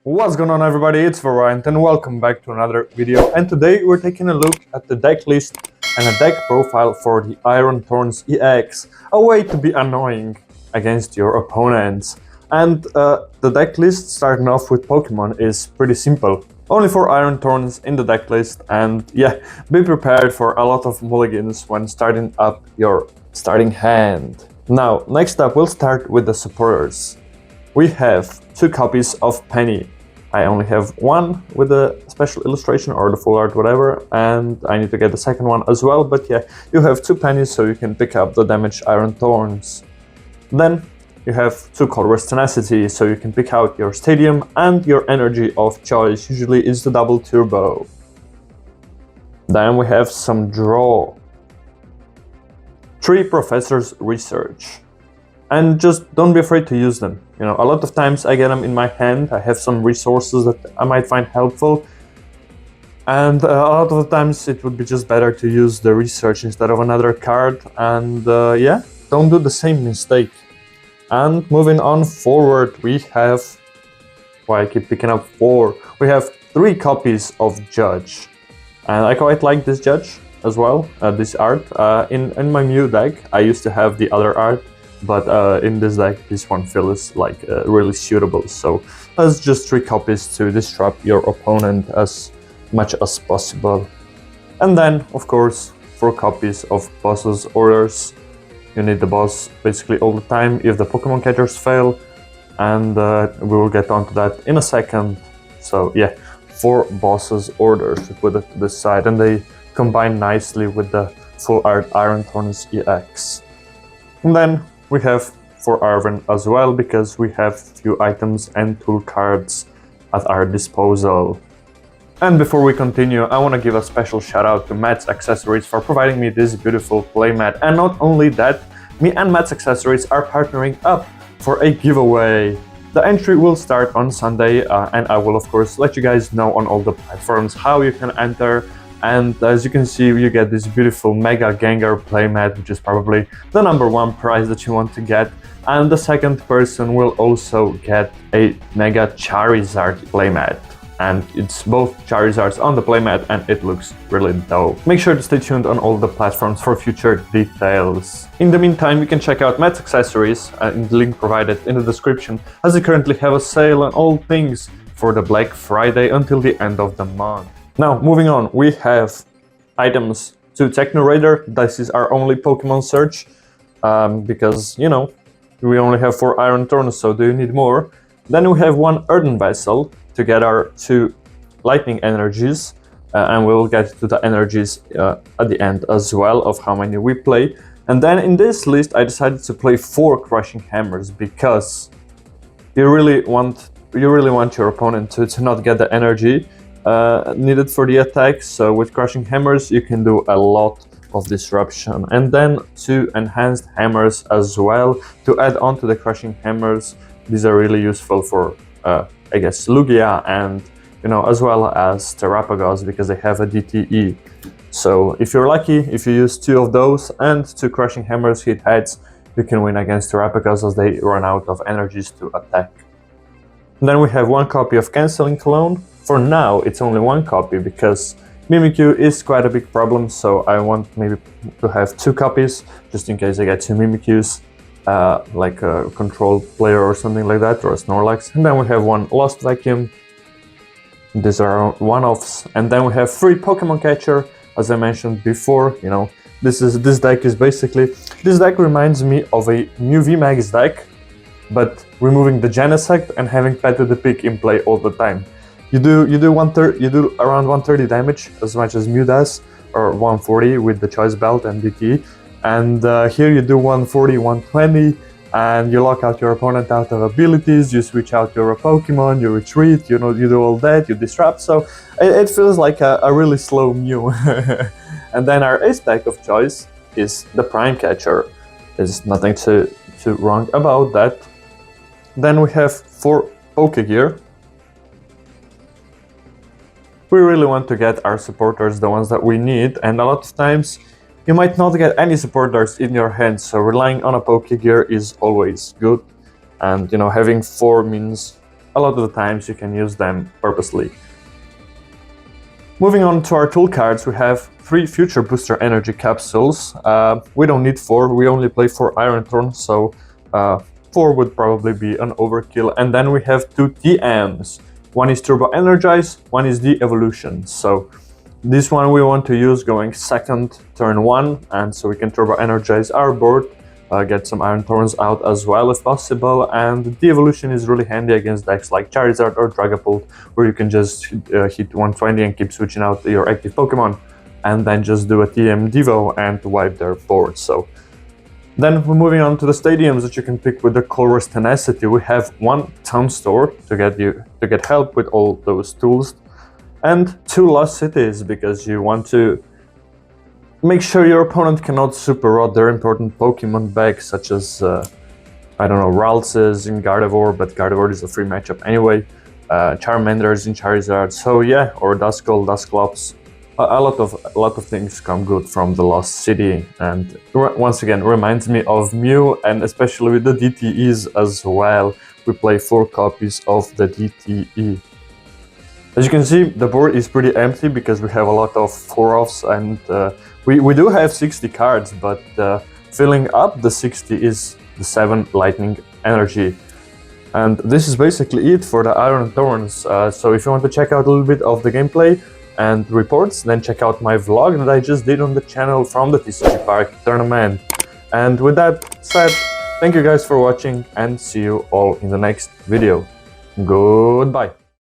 What's going on, everybody? It's Vaaraiant and welcome back to another video. And today we're taking a look at the deck list and a deck profile for the Iron Thorns EX, a way to be annoying against your opponents. And the deck list, starting off with Pokemon, is pretty simple. Only 4 Iron Thorns in the deck list, and yeah, be prepared for a lot of mulligans when starting up your starting hand. Now, next up, we'll start with the supporters. We have 2 copies of Penny. I only have one with the special illustration or the full art, whatever, and I need to get the second one as well, but yeah, you have 2 pennies so you can pick up the damaged Iron Thorns. Then you have 2 Colorless Tenacity, so you can pick out your Stadium and your energy of choice, usually is the double turbo. Then we have some Draw. 3 Professor's Research. And just don't be afraid to use them. You know, a lot of times I get them in my hand, I have some resources that I might find helpful, and a lot of the times it would be just better to use the research instead of another card, and yeah, don't do the same mistake. And moving on forward, we have, I keep picking up 4, we have 3 copies of Judge, and I quite like this Judge as well, this art. In my Mew deck, I used to have the other art, but in this deck, this one feels like really suitable. So that's just 3 copies to disrupt your opponent as much as possible. And then, of course, 4 copies of Boss's Orders. You need the boss basically all the time if the Pokemon catchers fail, and we will get onto that in a second. So yeah, 4 Boss's Orders to put it to the side, and they combine nicely with the full art Iron Thorns EX. And then we have for Arven as well, because we have few items and tool cards at our disposal. And before we continue, I want to give a special shout out to Matz Accessories for providing me this beautiful playmat. And not only that, me and Matz Accessories are partnering up for a giveaway. The entry will start on Sunday, and I will of course let you guys know on all the platforms how you can enter. And as you can see, you get this beautiful Mega Gengar playmat, which is probably the #1 prize that you want to get. And the second person will also get a Mega Charizard playmat. And it's both Charizards on the playmat, and it looks really dope. Make sure to stay tuned on all the platforms for future details. In the meantime, you can check out Matz Accessories in the link provided in the description, as they currently have a sale on all things for the Black Friday until the end of the month. Now, moving on, we have items to Techno Raider. This is our only Pokemon search, because, you know, we only have 4 Iron Thorns, so do you need more? Then we have 1 Earthen Vessel to get our 2 Lightning Energies, and we'll get to the energies at the end as well of how many we play. And then in this list, I decided to play 4 Crushing Hammers, because you really want your opponent to not get the energy needed for the attack. So with Crushing Hammers you can do a lot of disruption, and then 2 Enhanced Hammers as well to add on to the Crushing Hammers. These are really useful for I guess Lugia, and you know, as well as Terrapagos, because they have a DTE. So if you're lucky, if you use 2 of those and 2 Crushing Hammers hit heads, you can win against Terrapagos as they run out of energies to attack. And then we have 1 copy of Canceling Clone. For now, it's only 1 copy because Mimikyu is quite a big problem, so I want maybe to have 2 copies, just in case I get 2 Mimikyus, like a control player or something like that, or a Snorlax. And then we have 1 Lost Vacuum. These are one-offs. And then we have 3 Pokemon Catcher, as I mentioned before. You know, this deck reminds me of a Mew VMAX deck, but removing the Genesect and having Pet to the Peak in play all the time. You do around 130 damage, as much as Mew does, or 140 with the Choice Belt and DT. And here you do 140, 120, and you lock out your opponent out of abilities. You switch out your Pokemon, you retreat. You know, you do all that. You disrupt. So it feels like a really slow Mew. And then our ace deck of choice is the Prime Catcher. There's nothing too wrong about that. Then we have 4 Pokegear. We really want to get our supporters, the ones that we need, and a lot of times you might not get any supporters in your hand, so relying on a Pokegear is always good. And you know, having 4 means a lot of the times you can use them purposely. Moving on to our tool cards, we have 3 Future Booster Energy Capsules. We don't need 4, we only play 4 Iron Thorns, so 4 would probably be an overkill. And then we have 2 TMs. One is Turbo Energize, one is the Evolution. So this one we want to use going second turn 1, and so we can Turbo Energize our board, get some Iron Thorns out as well if possible, and the Evolution is really handy against decks like Charizard or Dragapult, where you can just hit 120 and keep switching out your active Pokemon, and then just do a TM Devo and wipe their board. So then we're moving on to the stadiums that you can pick with the Colress Tenacity. We have 1 Town Store to get help with all those tools, and 2 Lost Cities because you want to make sure your opponent cannot super rot their important Pokemon back, such as, I don't know, Rals's in Gardevoir, but Gardevoir is a free matchup anyway, Charmander's in Charizard, so yeah, or Duskull, Dusclops. A lot of things come good from the Lost City, and once again reminds me of Mew, and especially with the DTEs as well. We play 4 copies of the DTE. As you can see, the board is pretty empty because we have a lot of 4-offs, and we do have 60 cards, but filling up the 60 is the 7 Lightning Energy. And this is basically it for the Iron Thorns. So if you want to check out a little bit of the gameplay and reports, then check out my vlog that I just did on the channel from the TCG Park tournament. And with that said, thank you guys for watching, and see you all in the next video. Goodbye!